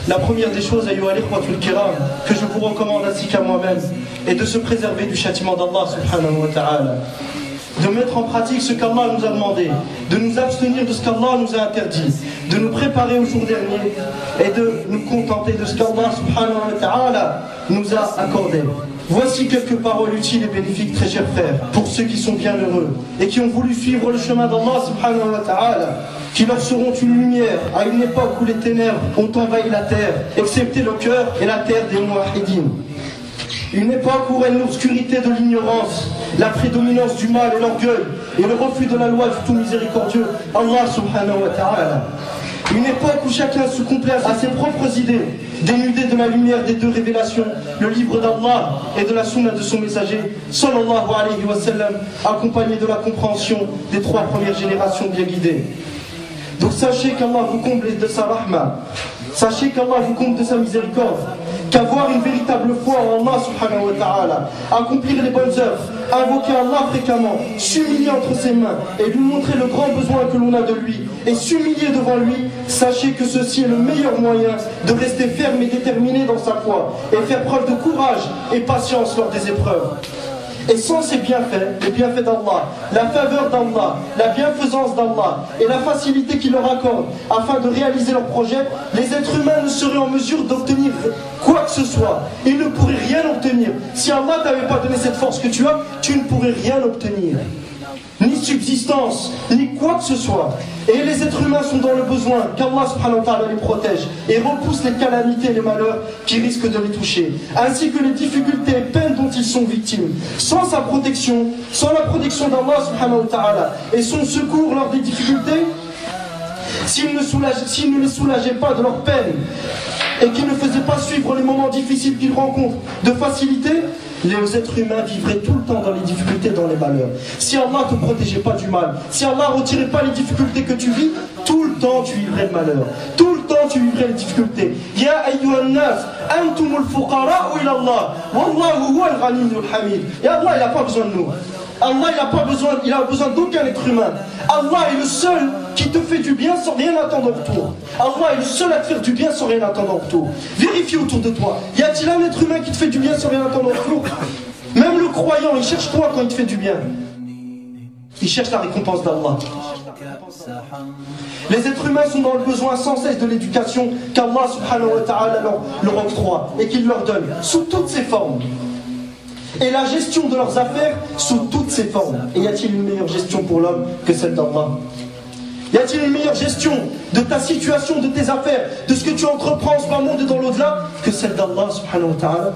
La première des choses, ayyuha al-ikhwatul kiram, que je vous recommande ainsi qu'à moi-même, est de se préserver du châtiment d'Allah subhanahu wa ta'ala, de mettre en pratique ce qu'Allah nous a demandé, de nous abstenir de ce qu'Allah nous a interdit, de nous préparer au jour dernier et de nous contenter de ce qu'Allah subhanahu wa ta'ala nous a accordé. Voici quelques paroles utiles et bénéfiques, très chers frères, pour ceux qui sont bien heureux et qui ont voulu suivre le chemin d'Allah subhanahu wa ta'ala, qui leur seront une lumière à une époque où les ténèbres ont envahi la terre, excepté le cœur et la terre des muwahhidin. Une époque où règne l'obscurité de l'ignorance, la prédominance du mal et l'orgueil, et le refus de la loi du tout miséricordieux, Allah subhanahu wa ta'ala. Une époque où chacun se complaît à ses propres idées, dénudé de la lumière des deux révélations, le livre d'Allah et de la sunna de son messager, sallallahu alayhi wa sallam, accompagné de la compréhension des trois premières générations bien guidées. Donc sachez qu'Allah vous comble de sa rahma, sachez qu'Allah vous comble de sa miséricorde, qu'avoir une véritable foi en Allah subhanahu wa ta'ala, accomplir les bonnes œuvres, invoquer Allah fréquemment, s'humilier entre ses mains et lui montrer le grand besoin que l'on a de lui et s'humilier devant lui, sachez que ceci est le meilleur moyen de rester ferme et déterminé dans sa foi et faire preuve de courage et patience lors des épreuves. Et sans ces bienfaits, les bienfaits d'Allah, la faveur d'Allah, la bienfaisance d'Allah et la facilité qu'il leur accorde afin de réaliser leurs projets, les êtres humains ne seraient en mesure d'obtenir quoi que ce soit. Ils ne pourraient rien obtenir. Si Allah ne t'avait pas donné cette force que tu as, tu ne pourrais rien obtenir. Ni subsistance, ni quoi que ce soit. Et les êtres humains sont dans le besoin qu'Allah subhanahu wa ta'ala les protège et repousse les calamités et les malheurs qui risquent de les toucher, ainsi que les difficultés et peines dont ils sont victimes. Sans sa protection, sans la protection d'Allah subhanahu wa ta'ala et son secours lors des difficultés, s'il ne les soulageait pas de leurs peines et qu'il ne faisait pas suivre les moments difficiles qu'ils rencontrent de facilité, les êtres humains vivraient tout le temps dans les difficultés, dans les malheurs. Si Allah ne te protégeait pas du mal, si Allah ne retirait pas les difficultés que tu vis, tout le temps tu vivrais le malheur. Tout le temps tu vivrais les difficultés. Ya ayyuhan nas, antumul fuqara'u ila Allah, wallahu huwal ghaniyyul hamid. Et Allah, il n'a pas besoin de nous. Allah, il a besoin d'aucun être humain. Allah est le seul qui te fait du bien sans rien attendre en retour. Allah est le seul à te faire du bien sans rien attendre en retour. Vérifie autour de toi. Y a-t-il un être humain qui te fait du bien sans rien attendre en retour? Même le croyant, il cherche quoi quand il te fait du bien? Il cherche la récompense d'Allah. Les êtres humains sont dans le besoin sans cesse de l'éducation qu'Allah subhanahu wa ta'ala leur octroie et qu'il leur donne sous toutes ses formes. Et la gestion de leurs affaires sous toutes ses formes. Et y a-t-il une meilleure gestion pour l'homme que celle d'Allah? Y a-t-il une meilleure gestion de ta situation, de tes affaires, de ce que tu entreprends en ce monde et dans l'au-delà que celle d'Allah subhanahu wa ta'ala?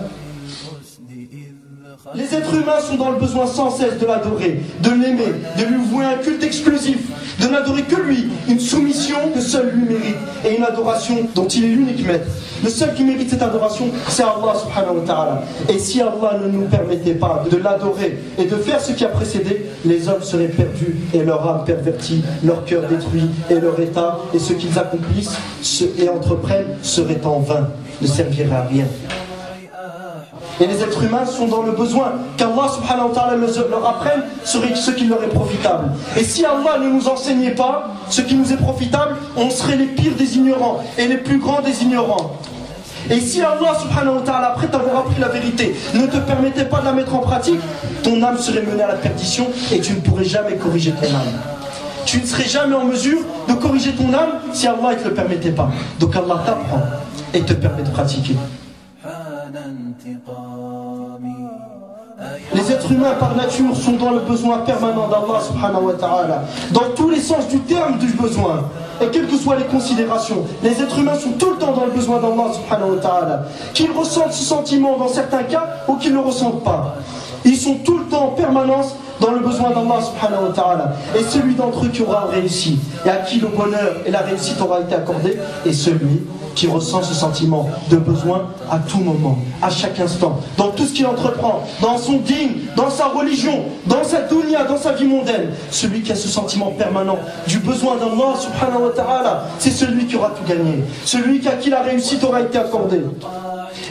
Les êtres humains sont dans le besoin sans cesse de l'adorer, de l'aimer, de lui vouer un culte exclusif, de n'adorer que lui, une soumission que seul lui mérite, et une adoration dont il est l'unique maître. Le seul qui mérite cette adoration, c'est Allah subhanahu wa ta'ala. Et si Allah ne nous permettait pas de l'adorer et de faire ce qui a précédé, les hommes seraient perdus et leur âme pervertie, leur cœur détruit et leur état, et ce qu'ils accomplissent et entreprennent serait en vain, ne servirait à rien. Et les êtres humains sont dans le besoin qu'Allah subhanahu wa ta'ala leur apprenne ce qui leur est profitable. Et si Allah ne nous enseignait pas ce qui nous est profitable, on serait les pires des ignorants et les plus grands des ignorants. Et si Allah subhanahu wa ta'ala, après t'avoir appris la vérité, ne te permettait pas de la mettre en pratique, ton âme serait menée à la perdition et tu ne pourrais jamais corriger ton âme. Tu ne serais jamais en mesure de corriger ton âme si Allah ne te le permettait pas. Donc Allah t'apprend et te permet de pratiquer. Les êtres humains par nature sont dans le besoin permanent d'Allah subhanahu wa ta'ala, dans tous les sens du terme du besoin. Et quelles que soient les considérations, les êtres humains sont tout le temps dans le besoin d'Allah subhanahu wa ta'ala. Qu'ils ressentent ce sentiment dans certains cas ou qu'ils ne le ressentent pas. Ils sont tout le temps en permanence dans le besoin d'Allah subhanahu wa ta'ala. Et celui d'entre eux qui aura réussi et à qui le bonheur et la réussite aura été accordé est celui qui ressent ce sentiment de besoin à tout moment, à chaque instant, dans tout ce qu'il entreprend, dans son dîn, dans sa religion, dans sa dunya, dans sa vie mondaine. Celui qui a ce sentiment permanent du besoin d'Allah subhanahu wa ta'ala, c'est celui qui aura tout gagné. Celui à qui la réussite aura été accordée.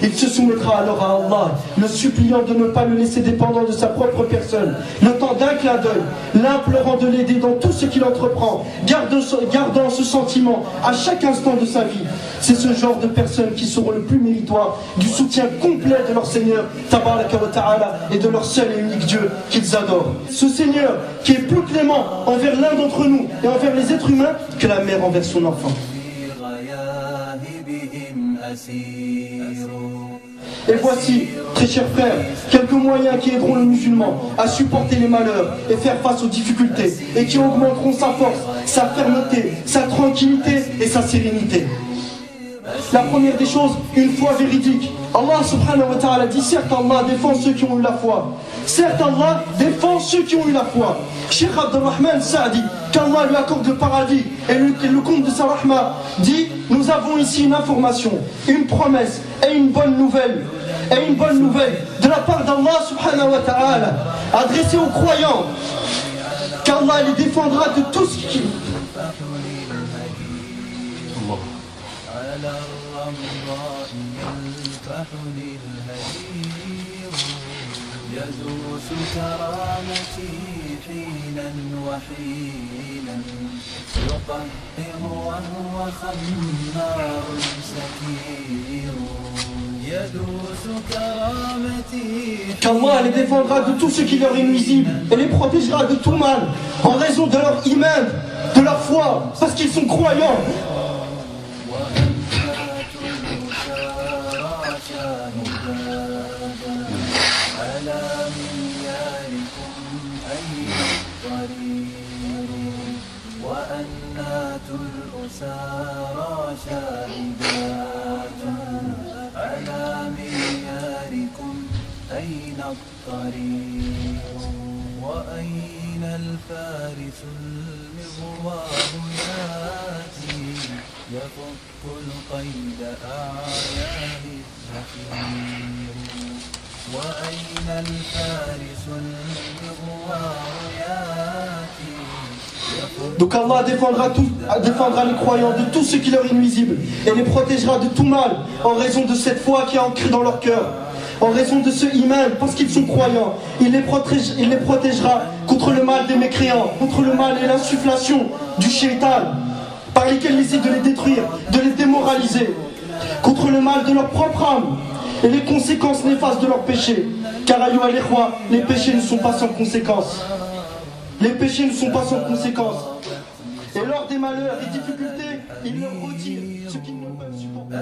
Il se soumettra alors à Allah, le suppliant de ne pas le laisser dépendant de sa propre personne, le temps d'un clin d'œil, l'implorant de l'aider dans tout ce qu'il entreprend, gardant ce sentiment à chaque instant de sa vie. C'est ce genre de personnes qui seront le plus méritoires du soutien complet de leur Seigneur, Tabaraka wa Ta'ala, et de leur seul et unique Dieu qu'ils adorent. Ce Seigneur qui est plus clément envers l'un d'entre nous et envers les êtres humains que la mère envers son enfant. Et voici, très chers frères, quelques moyens qui aideront le musulman à supporter les malheurs et faire face aux difficultés, et qui augmenteront sa force, sa fermeté, sa tranquillité et sa sérénité. La première des choses, une foi véridique. Allah subhanahu wa ta'ala dit, certes Allah défend ceux qui ont eu la foi. Certes Allah défend ceux qui ont eu la foi. Cheikh Abdurrahman Sa'di, qu'Allah lui accorde le paradis et le compte de sa rahma, dit, nous avons ici une information, une promesse et une bonne nouvelle. Et une bonne nouvelle de la part d'Allah subhanahu wa ta'ala, adressée aux croyants, qu'Allah les défendra de tout ce qui... يدوس كرامتي حينا وحينا يقهر وهو خمار سكير يدوس كرامتي. Qu'Allah les défendra de tout ce qui leur est nuisible et les protégera de tout mal en raison de leur iman, de leur foi, parce qu'ils sont croyants. وأنات الأسارى شاهدات على معياركم أين الطريق وأين الفارس المغوار ياتي يفك القيد أعياه الزفير وأين الفارس المغوار ياتي. Donc Allah défendra les croyants de tout ce qui leur est nuisible et les protégera de tout mal en raison de cette foi qui est ancrée dans leur cœur, en raison de ce iman, parce qu'ils sont croyants. Il les protégera contre le mal des mécréants, contre le mal et l'insufflation du shaitan par lesquels il essaie de les détruire, de les démoraliser, contre le mal de leur propre âme et les conséquences néfastes de leurs péchés. Car ayyuha al-ikhwa, les péchés ne sont pas sans conséquences. Les péchés ne sont pas sans conséquences. Et lors des malheurs et difficultés, ils leur retirent ce qu'ils ne peuvent supporter.